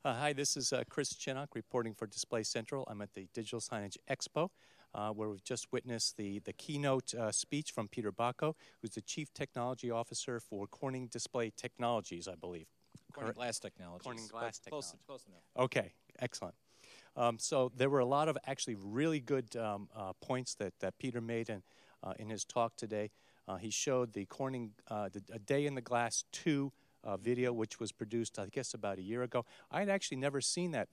Hi, this is Chris Chinnock reporting for Display Central. I'm at the Digital Signage Expo, where we've just witnessed the keynote speech from Peter Bocko, who's the Chief Technology Officer for Corning Display Technologies, I believe. Corning Glass Technologies. Corning Glass Technologies. Close enough. Okay, excellent. So there were a lot of actually really good points that Peter made in his talk today. He showed the Corning A Day in the Glass 2 video, which was produced, I guess, about a year ago. I had actually never seen that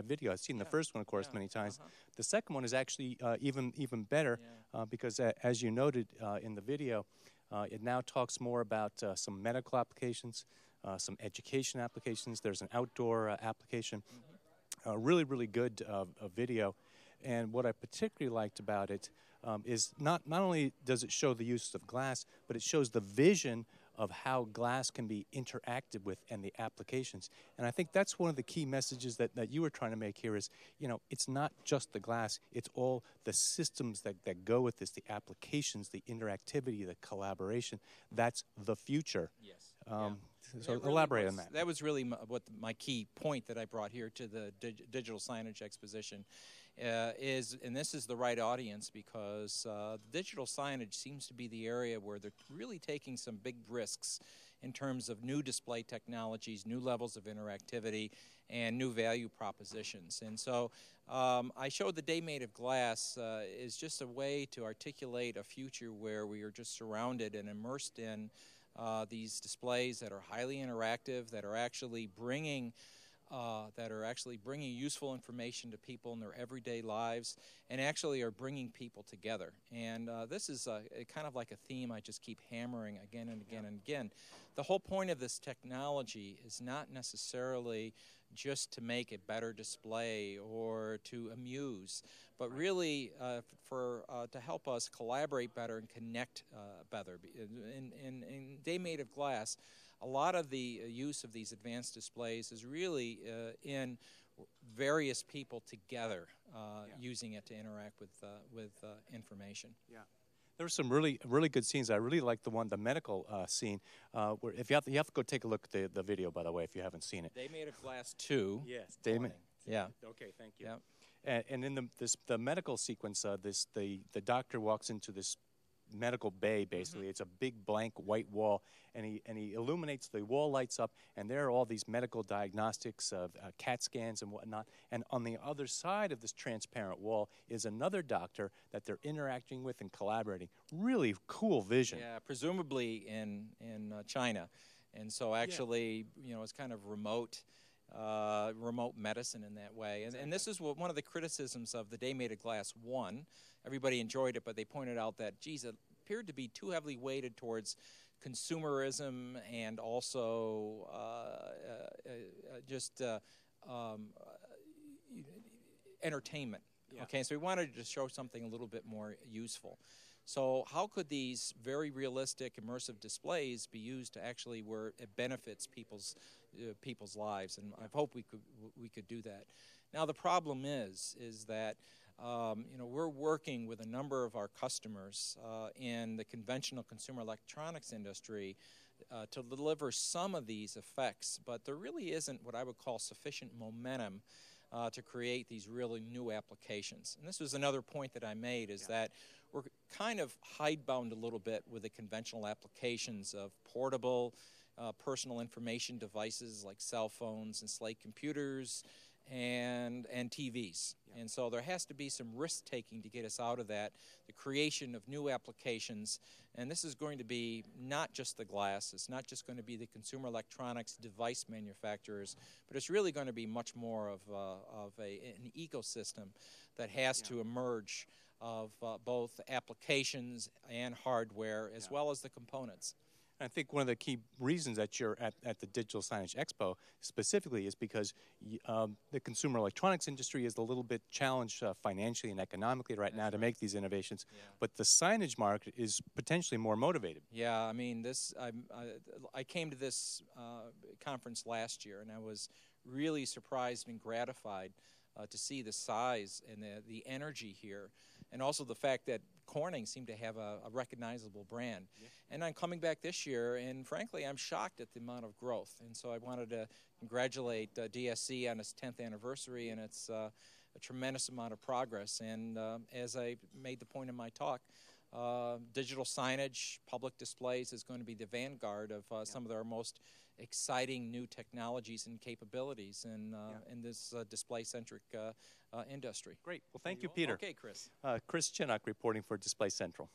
video. I've seen the first one, of course, many times. The second one is actually even better because, as you noted in the video, it now talks more about some medical applications, some education applications. There's an outdoor application. Really, really good video. And what I particularly liked about it is not only does it show the use of glass, but it shows the vision of how glass can be interacted with and the applications. And I think that's one of the key messages that you were trying to make here is, you know, it's not just the glass, it's all the systems that go with this, the applications, the interactivity, the collaboration. That's the future. Yes. So really elaborate on that. That was really my key point that I brought here to the Digital Signage Exposition. And this is the right audience because digital signage seems to be the area where they're really taking some big risks in terms of new display technologies, new levels of interactivity, and new value propositions. And so I showed the day made of glass is just a way to articulate a future where we are just surrounded and immersed in these displays that are highly interactive, that are actually bringing useful information to people in their everyday lives, and actually are bringing people together. And this is kind of like a theme I just keep hammering again and again and again. The whole point of this technology is not necessarily just to make a better display or to amuse, but really to help us collaborate better and connect better. In Day Made of Glass, a lot of the use of these advanced displays is really in various people together using it to interact with information. Yeah. There were some really good scenes. I really liked the medical scene. Where if you have to go take a look at the video, by the way, if you haven't seen it. Day Made of Glass 2. Yes. Yeah. Okay. Thank you. Yeah. And in the medical sequence, the doctor walks into this medical bay, basically. It's a big blank white wall, and he illuminates, the wall lights up, and there are all these medical diagnostics of CAT scans and whatnot. And on the other side of this transparent wall is another doctor that they're interacting with and collaborating. Really cool vision. Yeah, presumably in China. And so actually, you know, it's kind of remote medicine in that way. And this is one of the criticisms of the Day Made of Glass 1. Everybody enjoyed it, but they pointed out that, geez, it appeared to be too heavily weighted towards consumerism and also just entertainment. Yeah. Okay, so we wanted to show something a little bit more useful. So how could these very realistic, immersive displays be used to actually where it benefits people's lives? And I hope we could do that. Now the problem is that you know, we're working with a number of our customers in the conventional consumer electronics industry to deliver some of these effects, but there really isn't what I would call sufficient momentum to create these really new applications. And this was another point that I made, is that we're kind of hidebound a little bit with the conventional applications of portable personal information devices like cell phones and slate computers and TVs. Yeah. And so there has to be some risk-taking to get us out of that, the creation of new applications. And this is going to be not just the glass, it's not just going to be the consumer electronics device manufacturers, but it's really going to be much more of an ecosystem that has to emerge of both applications and hardware as well as the components. I think one of the key reasons that you're at the Digital Signage Expo specifically is because the consumer electronics industry is a little bit challenged financially and economically right now to make these innovations, but the signage market is potentially more motivated. Yeah, I mean, I came to this conference last year, and I was really surprised and gratified to see the size and the energy here, and also the fact that Corning seemed to have a recognizable brand. Yeah. And I'm coming back this year, and frankly, I'm shocked at the amount of growth. And so I wanted to congratulate DSE on its 10th anniversary, and it's a tremendous amount of progress. And as I made the point in my talk, digital signage, public displays is going to be the vanguard of some of our most exciting new technologies and capabilities in this display-centric industry. Great. Well, thank you, Peter. Okay, Chris. Chris Chinnock reporting for Display Central.